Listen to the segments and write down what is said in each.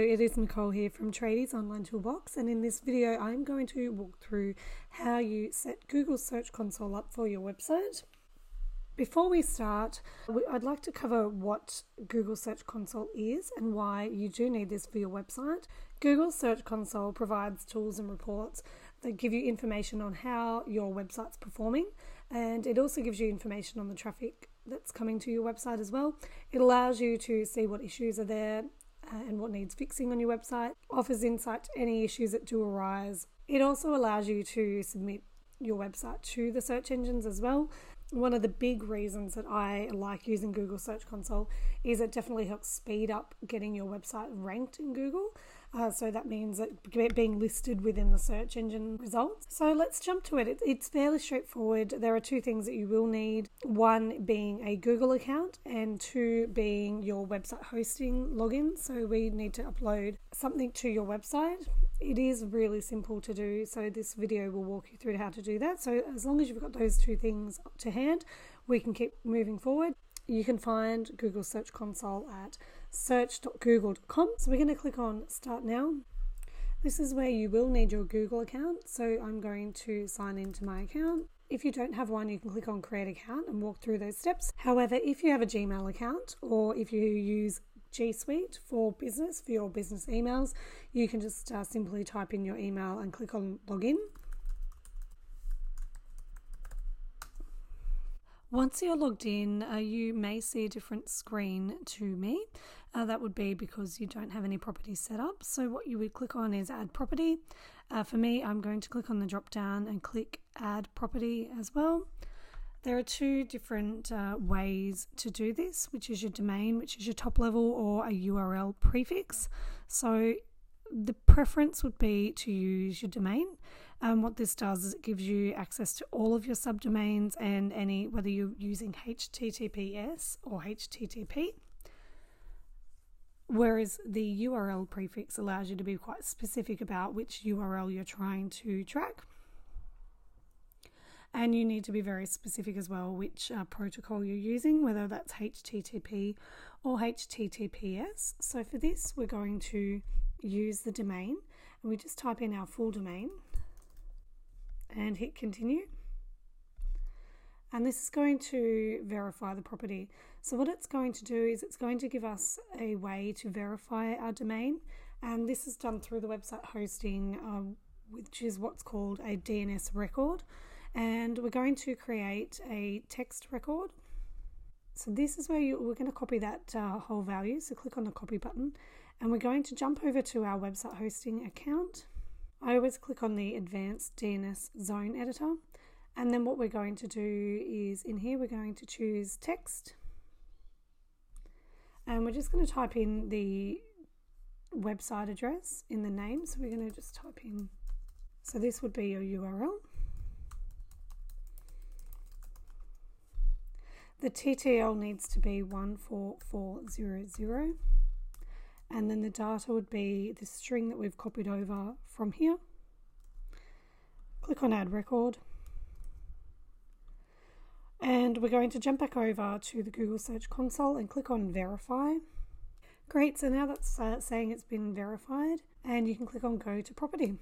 it is Nicole here from Tradies Online Toolbox, and in this video I'm going to walk through how you set Google Search Console up for your website. Before we start, I'd like to cover what Google Search Console is and why you do need this for your website. Google Search Console provides tools and reports that give you information on how your website's performing, and it also gives you information on the traffic that's coming to your website as well. It allows you to see what issues are there and what needs fixing on your website, offers insight to any issues that do arise. It also allows you to submit your website to the search engines as well. One of the big reasons that I like using Google Search Console is it definitely helps speed up getting your website ranked in Google. So that means that being listed within the search engine results. So let's jump to it. It's fairly straightforward. There are two things that you will need. One being a Google account and two being your website hosting login. So we need to upload something to your website. It is really simple to do, so this video will walk you through how to do that. So as long as you've got those two things up to hand, we can keep moving forward. You can find Google Search Console at search.google.com. So we're going to click on Start Now. This is where you will need your Google account, so I'm going to sign into my account. If you don't have one, you can click on Create Account and walk through those steps. However, if you have a Gmail account or if you use G Suite for business, for your business emails, you can just simply type in your email and click on Login. Once you're logged in, you may see a different screen to me. That would be because you don't have any properties set up. So what you would click on is Add Property. For me, I'm going to click on the drop down and click Add Property as well. There are two different ways to do this, which is your domain, which is your top level, or a URL prefix. So the preference would be to use your domain. What this does is it gives you access to all of your subdomains and any, whether you're using HTTPS or HTTP. Whereas the URL prefix allows you to be quite specific about which URL you're trying to track. And you need to be very specific as well which protocol you're using, whether that's HTTP or HTTPS. So for this, we're going to use the domain, and we just type in our full domain and hit continue. And this is going to verify the property. So what it's going to do is it's going to give us a way to verify our domain, and this is done through the website hosting, which is what's called a DNS record. And we're going to create a text record. So this is where we're going to copy that whole value. So click on the copy button, and we're going to jump over to our website hosting account. I always click on the advanced DNS zone editor. And then what we're going to do is in here, we're going to choose text. And we're just going to type in the website address in the name. So we're going to just type in, so this would be your URL. The TTL needs to be 14400, and then the data would be the string that we've copied over from here. Click on Add Record, and we're going to jump back over to the Google Search Console and click on Verify. Great, so now that's saying it's been verified, and you can click on Go to Property.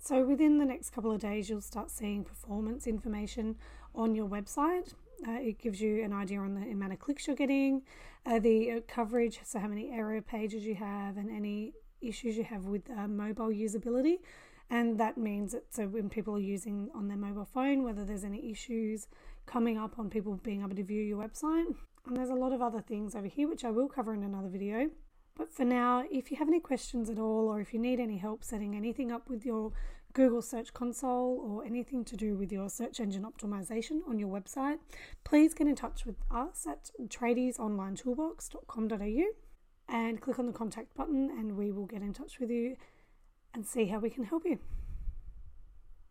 So within the next couple of days, you'll start seeing performance information on your website. It gives you an idea on the amount of clicks you're getting, the coverage, so how many error pages you have, and any issues you have with mobile usability. And that means that so when people are using on their mobile phone, whether there's any issues coming up on people being able to view your website. And there's a lot of other things over here, which I will cover in another video. But for now, if you have any questions at all, or if you need any help setting anything up with your Google Search Console or anything to do with your search engine optimization on your website, please get in touch with us at tradiesonlinetoolbox.com.au and click on the contact button, and we will get in touch with you and see how we can help you.